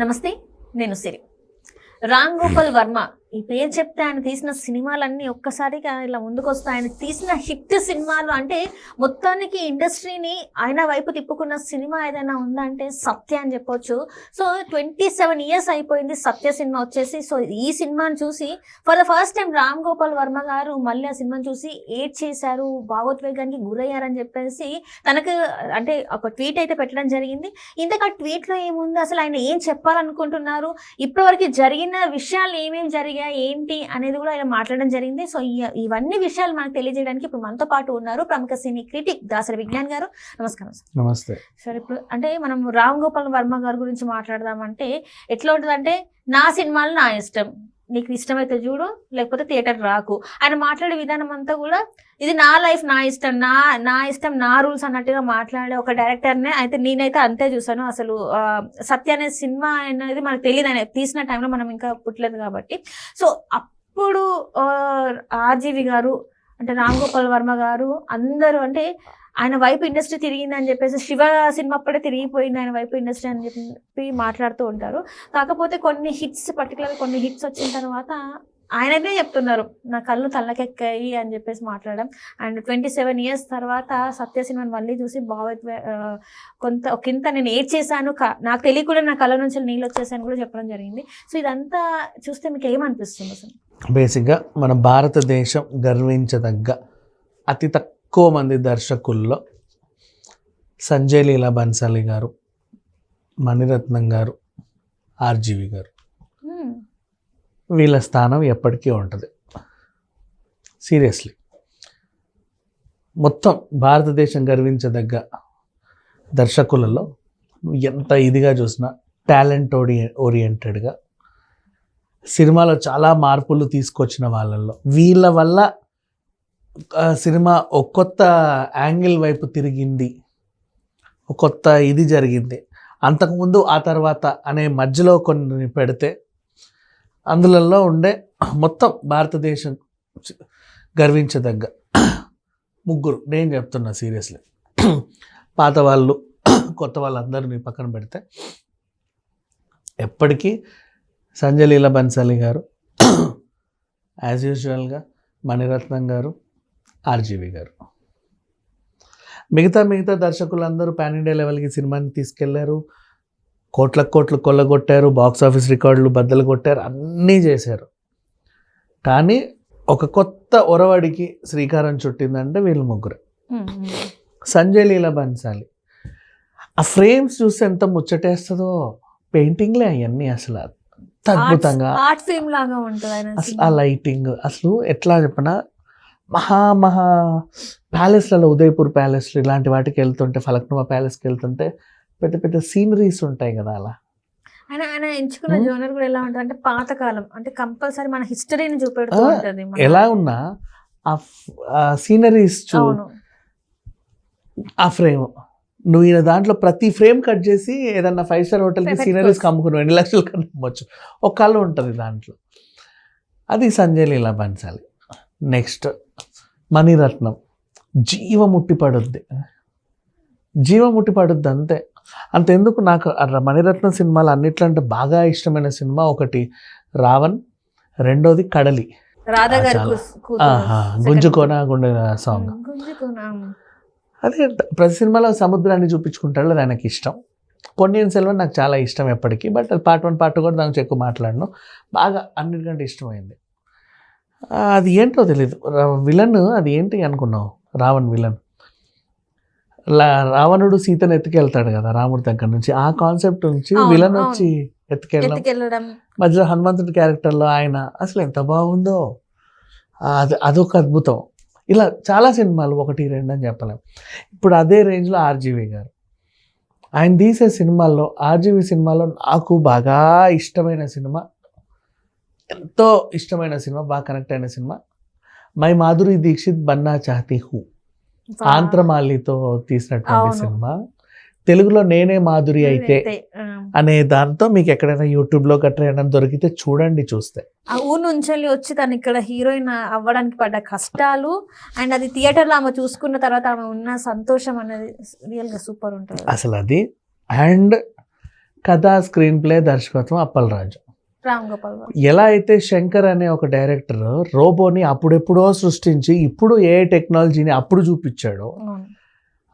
నమస్తే, నేను సిరి. రామ్ గోపాల్ వర్మ ఈ పేరు చెప్తే ఆయన తీసిన సినిమాలన్నీ ఒక్కసారిగా ఇలా ముందుకు వస్తాయి. ఆయన తీసిన హిట్ సినిమాలు అంటే మొత్తానికి ఇండస్ట్రీని ఆయన వైపు తిప్పుకున్న సినిమా ఏదైనా ఉందంటే సత్య అని చెప్పొచ్చు. సో 27 years అయిపోయింది సత్య సినిమా వచ్చేసి. సో ఈ సినిమాని చూసి for the first time Ram Gopal Varma గారు మళ్ళీ ఆ సినిమాని చూసి ఏడ్ చేశారు, భావోద్వేగానికి గురయ్యారని చెప్పేసి తనకు అంటే ఒక ట్వీట్ అయితే పెట్టడం జరిగింది. ఇంతకు ఆ ట్వీట్లో ఏముంది, అసలు ఆయన ఏం చెప్పాలనుకుంటున్నారు, ఇప్పటివరకు జరిగిన విషయాలు ఏమేమి జరిగాయి ఏంటి అనేది కూడా ఆయన మాట్లాడడం జరిగింది. సో ఇవన్నీ విషయాలు మనకు తెలియజేయడానికి ఇప్పుడు మనతో పాటు ఉన్నారు ప్రముఖ సినీ క్రిటిక్ దాసరి విజ్ఞాన్ గారు. నమస్కారం సార్. నమస్తే సార్, ఇప్పుడు అంటే మనం రామ్ గోపాల్ వర్మ గారి గురించి మాట్లాడదామంటే ఎట్లా ఉంటుందంటే, నా సినిమాలు నా ఇష్టం, నీకు ఇష్టమైతే చూడు లేకపోతే థియేటర్ రాకు. ఆయన మాట్లాడే విధానం అంతా కూడా ఇది నా లైఫ్, నా ఇష్టం, నా ఇష్టం, నా రూల్స్ అన్నట్టుగా మాట్లాడే ఒక డైరెక్టర్నే అయితే నేనైతే అంతే చూసాను. అసలు సత్య అనే సినిమా అనేది మనకు తెలియదు, ఆయన తీసిన టైంలో మనం ఇంకా పుట్టలేదు కాబట్టి. సో అప్పుడు ఆర్జీవి గారు అంటే రామ్ గోపాల్ వర్మ గారు అందరూ అంటే ఆయన వైపు ఇండస్ట్రీ తిరిగిందని చెప్పేసి, శివ సినిమా అప్పుడే తిరిగిపోయింది ఆయన వైపు ఇండస్ట్రీ అని చెప్పి మాట్లాడుతూ ఉంటారు. కాకపోతే కొన్ని హిట్స్ పర్టికులర్గా కొన్ని హిట్స్ వచ్చిన తర్వాత ఆయననే చెప్తున్నారు నా కళ్ళు తల్లకెక్కాయి అని చెప్పేసి మాట్లాడడం. అండ్ 27 years తర్వాత సత్య సినిమాని మళ్ళీ చూసి ఒకంత నేను ఏడ్ చేశాను, నాకు తెలియకుండా నా కళ్ళ నుంచి నీళ్ళు వచ్చేసాను కూడా చెప్పడం జరిగింది. సో ఇదంతా చూస్తే మీకు ఏమనిపిస్తుంది అసలు? బేసిక్గా మన భారతదేశం గర్వించదగ్గ అతి తక్కువ మంది దర్శకుల్లో సంజయ్ లీలా బన్సాలి గారు, మణిరత్నం గారు, ఆర్జీవి గారు, వీళ్ళ స్థానం ఎప్పటికీ ఉంటుంది. సీరియస్లీ మొత్తం భారతదేశం గర్వించదగ్గ దర్శకులలో ఎంత ఇదిగా చూసినా టాలెంట్ ఓరియంటెడ్గా సినిమాలో చాలా మార్పులు తీసుకొచ్చిన వాళ్ళల్లో వీళ్ళ వల్ల సినిమా ఒక కొత్త యాంగిల్ వైపు తిరిగింది, ఒక కొత్త ఇది జరిగింది. అంతకుముందు ఆ తర్వాత అనే మధ్యలో కొన్ని పెడితే అందులో ఉండే మొత్తం భారతదేశం గర్వించదగ్గ ముగ్గురు నేను చెప్తున్నా సీరియస్లీ. పాత వాళ్ళు కొత్త వాళ్ళందరినీ పక్కన పెడితే ఎప్పటికీ సంజయ్ లీలా బన్సాలి గారు, యాజ్ యూజువల్గా మణిరత్నం గారు, ఆర్జీవి గారు, మిగతా దర్శకులందరూ పాన్ ఇండియా లెవెల్కి సినిమాని తీసుకెళ్లారు, కోట్లు కొల్లగొట్టారు, బాక్స్ ఆఫీస్ రికార్డులు బద్దలు కొట్టారు, అన్నీ చేశారు. కానీ ఒక కొత్త ఒరవడికి శ్రీకారం చుట్టిందంటే వీళ్ళు ముగ్గురు. సంజయ్ లీలా బన్సాలి ఆ ఫ్రేమ్స్ చూస్తే ఎంత ముచ్చటేస్తుందో, పెయింటింగ్లే అవన్నీ అసలు అద్భుతంగా, ఆర్ట్ ఫిల్మ్ లాగా ఉంటుంది అసలు ఆ లైటింగ్. అసలు ఎట్లా చెప్పినా మహా ప్యాలెస్లలో, ఉదయపూర్ ప్యాలెస్లు ఇలాంటి వాటికి వెళ్తుంటే, ఫలక్నుమా ప్యాలెస్కి వెళ్తుంటే పెద్ద పెద్ద సీనరీస్ ఉంటాయి కదా. అలా ఆయన ఎంచుకున్న జోనర్ కూడా ఎలా ఉంటుంది అంటే పాతకాలం, అంటే కంపల్సరీ మన హిస్టరీని చూపెడుతూ ఉంటుంది. ఎలా ఉన్నా ఆ సీనరీస్ ఆ ఫ్రేమ్ నువ్వు ఈయన దాంట్లో ప్రతి ఫ్రేమ్ కట్ చేసి ఏదన్నా 5-star హోటల్కి సీనరీస్కి అమ్ముకున్నావు 2 లక్షలు కనుకోవచ్చు. ఒక కళ్ళు ఉంటుంది దాంట్లో. అది సంజయ్ లీలా బన్సాలి. నెక్స్ట్ మణిరత్నం జీవముట్టి పడుద్ది అంతే. అంతెందుకు, నాకు మణిరత్నం సినిమాలు అన్నిట్లో అంటే బాగా ఇష్టమైన సినిమా ఒకటి రావణ్, రెండోది కడలి, గుంజుకోన గుండె సాంగ్. అదే ప్రతి సినిమాలో సముద్రాన్ని చూపించుకుంటాడు, అది ఆయనకి ఇష్టం. పొన్నియిన్ సెల్వన్ నాకు చాలా ఇష్టం ఎప్పటికీ, బట్ అది పార్ట్ 1 పార్ట్ 2 కూడా దానికి ఎక్కువ మాట్లాడను. బాగా అన్నిటికంటే ఇష్టమైంది. అది ఏంటో తెలీదు, విలన్ అది ఏంటి అనుకున్నావు, రావణ్ విలన్. రావణుడు సీతను ఎత్తుకెళ్తాడు కదా రాముడి దగ్గర నుంచి, ఆ కాన్సెప్ట్ నుంచి విలన్ వచ్చి ఎత్తుకెళ్ళడం, మధ్యలో హనుమంతుడి క్యారెక్టర్లో ఆయన అసలు ఎంత బాగుందో, అదొక అద్భుతం. ఇలా చాలా సినిమాలు 1-2 అని చెప్పలేం. ఇప్పుడు అదే రేంజ్లో ఆర్జీవి గారు, ఆయన తీసే సినిమాల్లో, ఆర్జీవి సినిమాలో నాకు బాగా ఇష్టమైన సినిమా, ఎంతో ఇష్టమైన సినిమా, బాగా కనెక్ట్ అయిన సినిమా మై మాధురి దీక్షిత్ బన్నా చాహతీ హూ, ఆంధ్రమాలితో తీసినటువంటి సినిమా. తెలుగులో నేనే మాధురి అయితే అనే దాంతో మీకు ఎక్కడైనా యూట్యూబ్లో గట్రా దొరికితే చూడండి. చూస్తే ఆ ఊరు నుంచి వచ్చి తను ఇక్కడ హీరోయిన్ అవ్వడానికి పడ్డ కష్టాలు అండ్ అది థియేటర్లో ఆమె చూసుకున్న తర్వాత ఆమె ఉన్న సంతోషం అనేది రియల్గా సూపర్ ఉంటుంది అసలు అది. అండ్ కథ, స్క్రీన్ ప్లే, దర్శకత్వం అప్పలరాజు. రామ్ గోపాల్ వర్మ. ఎలా అయితే శంకర్ అనే ఒక డైరెక్టర్ రోబోని అప్పుడెప్పుడో సృష్టించి ఇప్పుడు ఏ టెక్నాలజీని అప్పుడు చూపించాడో, అవును.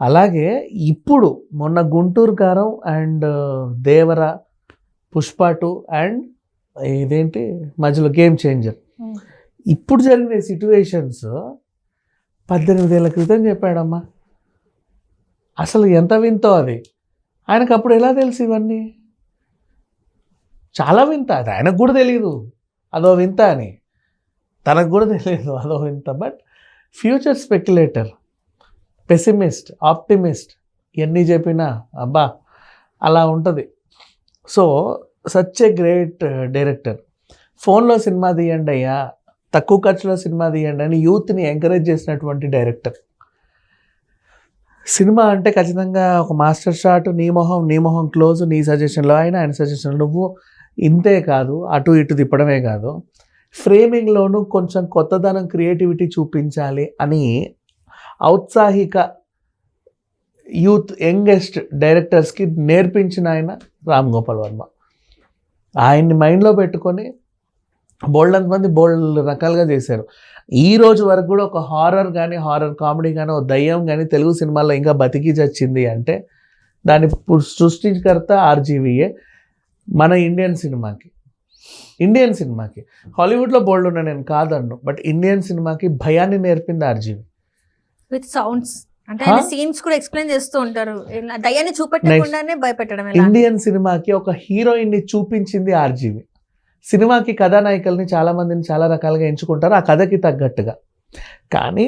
అలాగే ఇప్పుడు మొన్న గుంటూరు కారం అండ్ దేవర, పుష్ప 2 అండ్ ఇదేంటి మధ్యలో గేమ్ చేంజర్, ఉమ్. ఇప్పుడు జరిగిన సిట్యువేషన్స్ 18 ఏళ్ల క్రితం చెప్పాడమ్మా. అసలు ఎంత వింతో అది. ఆయనకు అప్పుడు ఎలా తెలుసు ఇవన్నీ? చాలా వింత. అది ఆయనకు కూడా తెలియదు అదో వింత అని, తనకు కూడా తెలియదు అదో వింత. But future speculator, pessimist, optimist, ఎన్ని చెప్పినా అబ్బా అలా ఉంటుంది. So such a great director. ఫోన్లో సినిమా తీయండి అయ్యా, తక్కువ ఖర్చులో సినిమా తీయండి అని యూత్ని ఎంకరేజ్ చేసినటువంటి డైరెక్టర్. సినిమా అంటే ఖచ్చితంగా ఒక మాస్టర్ షాట్, నీ మొహం క్లోజ్, నీ సజెషన్లో ఆయన సజెషన్లో నువ్వు, ఇంతే కాదు అటు ఇటు తిప్పడమే కాదు, ఫ్రేమింగ్లోనూ కొంచెం కొత్తదనం, క్రియేటివిటీ చూపించాలి అని ఔత్సాహిక యూత్ యంగెస్ట్ డైరెక్టర్స్కి నేర్పించిన ఆయన రామ్ గోపాల్ వర్మ. ఆయన్ని మైండ్లో పెట్టుకొని బోల్డ్ రకాలుగా చేశారు. ఈ రోజు వరకు కూడా ఒక హారర్ కానీ, హారర్ కామెడీ కానీ, ఒక దయ్యం కానీ తెలుగు సినిమాల్లో ఇంకా బతికి చచ్చింది అంటే దాని సృష్టికర్త ఆర్జీవీఏ. మన ఇండియన్ సినిమాకి హాలీవుడ్లో బోల్డ్ ఉన్నా నేను కాదన్ను, బట్ ఇండియన్ సినిమాకి భయాన్ని నేర్పింది ఆర్జీవీ. విత్ సౌండ్స్ అంటే ఆయన సీన్స్ కూడా ఎక్స్ప్లెయిన్ చేస్తూ ఉంటారు, దయ్యాన్ని చూపెట్టకుండానే భయపెట్టడం. ఇండియన్ సినిమాకి ఒక హీరోయిన్ని చూపించింది ఆర్జీవీ. సినిమాకి కథానాయికల్ని చాలామందిని చాలా రకాలుగా ఎంచుకుంటారు ఆ కథకి తగ్గట్టుగా, కానీ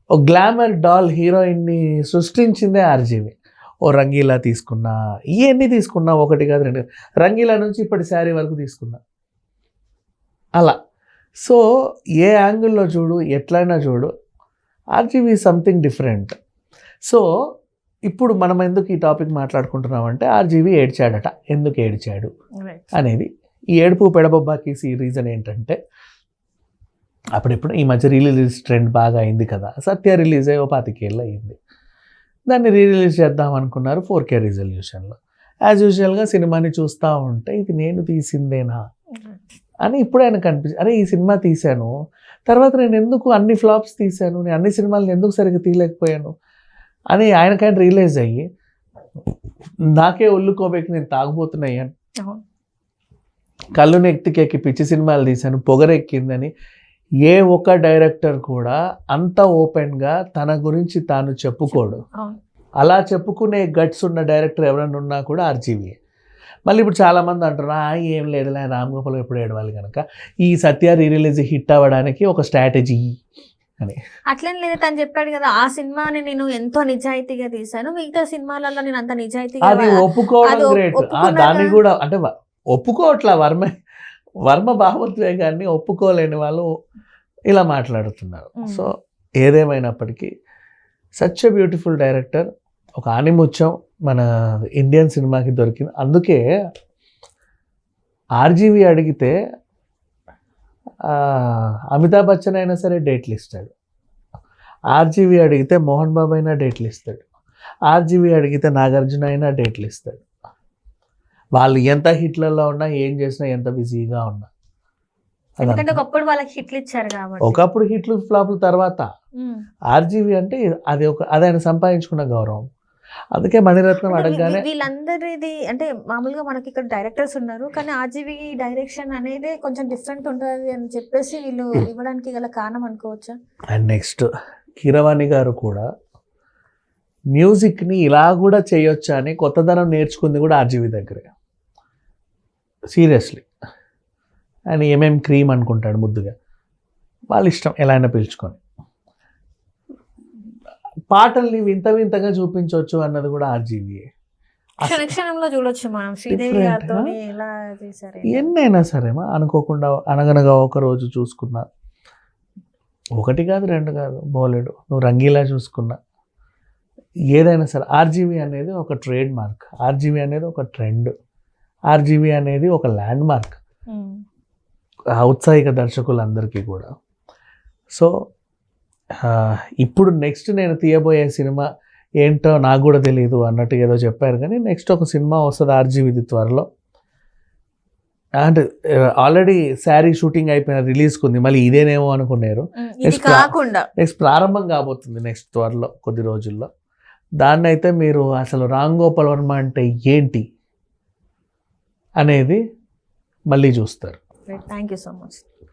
ఒక గ్లామర్ డాల్ హీరోయిన్ని సృష్టించిందే ఆర్జీవీ. ఓ రంగీలా తీసుకున్నా, ఇవన్నీ తీసుకున్నా, ఒకటి కాదు రెండు, రంగీలా నుంచి ఇప్పటి శారీ వరకు తీసుకున్నా అలా. సో ఏ యాంగిల్లో చూడు, ఎట్లయినా చూడు, ఆర్జీవీ సంథింగ్ డిఫరెంట్. సో ఇప్పుడు మనం ఎందుకు ఈ టాపిక్ మాట్లాడుకుంటున్నామంటే ఆర్జీవీ ఏడ్చాడట. ఎందుకు ఏడ్చాడు అనేది, ఈ ఏడుపు పెడబొబ్బాకి రీజన్ ఏంటంటే, అప్పుడెప్పుడు ఈ మధ్య రిలీజ్ ట్రెండ్ బాగా అయింది కదా, సత్య రిలీజ్ అయ్యి 25 ఏళ్ళు అయింది. దాన్ని రిలీజ్ చేద్దాం అనుకున్నారు 4K రిజల్యూషన్లో. యాజ్ యూజువల్గా సినిమాని చూస్తూ ఉంటే ఇది నేను తీసిందేనా అని ఇప్పుడు ఆయనకు అనిపించింది. అరే ఈ సినిమా తీశాను, తర్వాత నేను ఎందుకు అన్ని ఫ్లాప్స్ తీశాను, నేను అన్ని సినిమాలను ఎందుకు సరిగ్గా తీయలేకపోయాను అని ఆయనకైనా రియలైజ్ అయ్యి, నాకే ఒళ్ళుకోబెట్టి నేను తాగుబోతున్నాను, కళ్ళుని ఎక్కి పిచ్చి సినిమాలు తీశాను, పొగరెక్కిందని ఏ ఒక్క డైరెక్టర్ కూడా అంత ఓపెన్గా తన గురించి తాను చెప్పుకోడు. అలా చెప్పుకునే గట్స్ ఉన్న డైరెక్టర్ ఎవరైనా ఉన్నా కూడా ఆర్జీవీ. మళ్ళీ ఇప్పుడు చాలామంది అంటారు ఏం లేదులే రామ్ గోపాల్ ఎప్పుడు ఏడవాలి కనుక ఈ సత్య రిలీజ్ హిట్ అవ్వడానికి ఒక స్ట్రాటజీ అని. అట్లని లేదు, తను చెప్పాడు కదా ఆ సినిమాని నేను ఎంతో నిజాయితీగా తీశాను, మిగతా సినిమాలలో నేను అంత నిజాయితీగా, అది ఒప్పుకోవడం గ్రేట్. దాన్ని కూడా అంటే ఒప్పుకోవట్లా వర్మ భావోద్వేగాన్ని ఒప్పుకోలేని వాళ్ళు ఇలా మాట్లాడుతున్నారు. సో ఏదేమైనప్పటికీ సచ్ ఎ బ్యూటిఫుల్ డైరెక్టర్, ఒక ఆనిముత్యం మన ఇండియన్ సినిమాకి దొరికింది. అందుకే ఆర్జీవీ అడిగితే అమితాబ్ బచ్చన్ అయినా సరే డేట్లు ఇస్తాడు, ఆర్జీవీ అడిగితే మోహన్ బాబు అయినా డేట్లు ఇస్తాడు, ఆర్జీవీ అడిగితే నాగార్జున అయినా డేట్లు ఇస్తాడు. వాళ్ళు ఎంత హిట్లలో ఉన్నా, ఏం చేసినా, ఎంత బిజీగా ఉన్నా. ఎందుకంటే ఒకప్పుడు వాళ్ళకి హిట్లు ఇచ్చారు కాబట్టి. ఒకప్పుడు హిట్లు ఫ్లాప్ల తర్వాత ఆర్జీవీ అంటే అది ఆయన సంపాదించుకున్న గౌరవం. అందుకే మణిరత్నం అడగగానే వీళ్ళందరిది అంటే మామూలుగా మనకి ఇక్కడ డైరెక్టర్స్ ఉన్నారు, కానీ ఆర్జీవీ డైరెక్షన్ అనేది కొంచెం డిఫరెంట్ ఉంటుంది అని చెప్పేసి వీళ్ళు ఇవ్వడానికి గల కారణం అనుకోవచ్చా? అండ్ నెక్స్ట్ కీరవాణి గారు కూడా మ్యూజిక్ని ఇలా కూడా చేయొచ్చా అని కొత్తదనం నేర్చుకుంది కూడా ఆర్జీవీ దగ్గరే. సీరియస్లీ ఆయన ఏమేమి క్రీమ్ అనుకుంటాడు ముద్దుగా, వాళ్ళ ఇష్టం ఎలా అయినా పిలుచుకొని. పాటల్ని వింతగా చూపించవచ్చు అన్నది కూడా ఆర్జీవీయే. క్షణంలో చూడొచ్చు మనం శ్రీదేవి గారితో ఎలా చేశారు. ఎన్నైనా సరేమా అనుకోకుండా అనగనగా ఒక రోజు చూసుకున్నా, ఒకటి కాదు రెండు కాదు బోలెడు, నువ్వు రంగీలా చూసుకున్నా, ఏదైనా సరే ఆర్జీవీ అనేది ఒక ట్రేడ్ మార్క్, ఆర్జీవీ అనేది ఒక ట్రెండ్, ఆర్జీవీ అనేది ఒక ల్యాండ్ మార్క్ ఔత్సాహిక దర్శకులందరికీ కూడా. సో ఇప్పుడు నెక్స్ట్ నేను తీయబోయే సినిమా ఏంటో నాకు కూడా తెలియదు అన్నట్టు ఏదో చెప్పారు. కానీ నెక్స్ట్ ఒక సినిమా వస్తుంది ఆర్జీవిది త్వరలో. అంటే ఆల్రెడీ శారీ షూటింగ్ అయిపోయిన రిలీజ్కి ఉంది, మళ్ళీ ఇదేనేమో అనుకున్నారు. ఇది కాకుండా నెక్స్ట్ ప్రారంభం కాబోతుంది నెక్స్ట్ త్వరలో కొద్ది రోజుల్లో. దాన్ని అయితే మీరు అసలు రామ్ గోపాల్ వర్మ అంటే ఏంటి అనేది మళ్ళీ చూస్తారు. Thank you so much.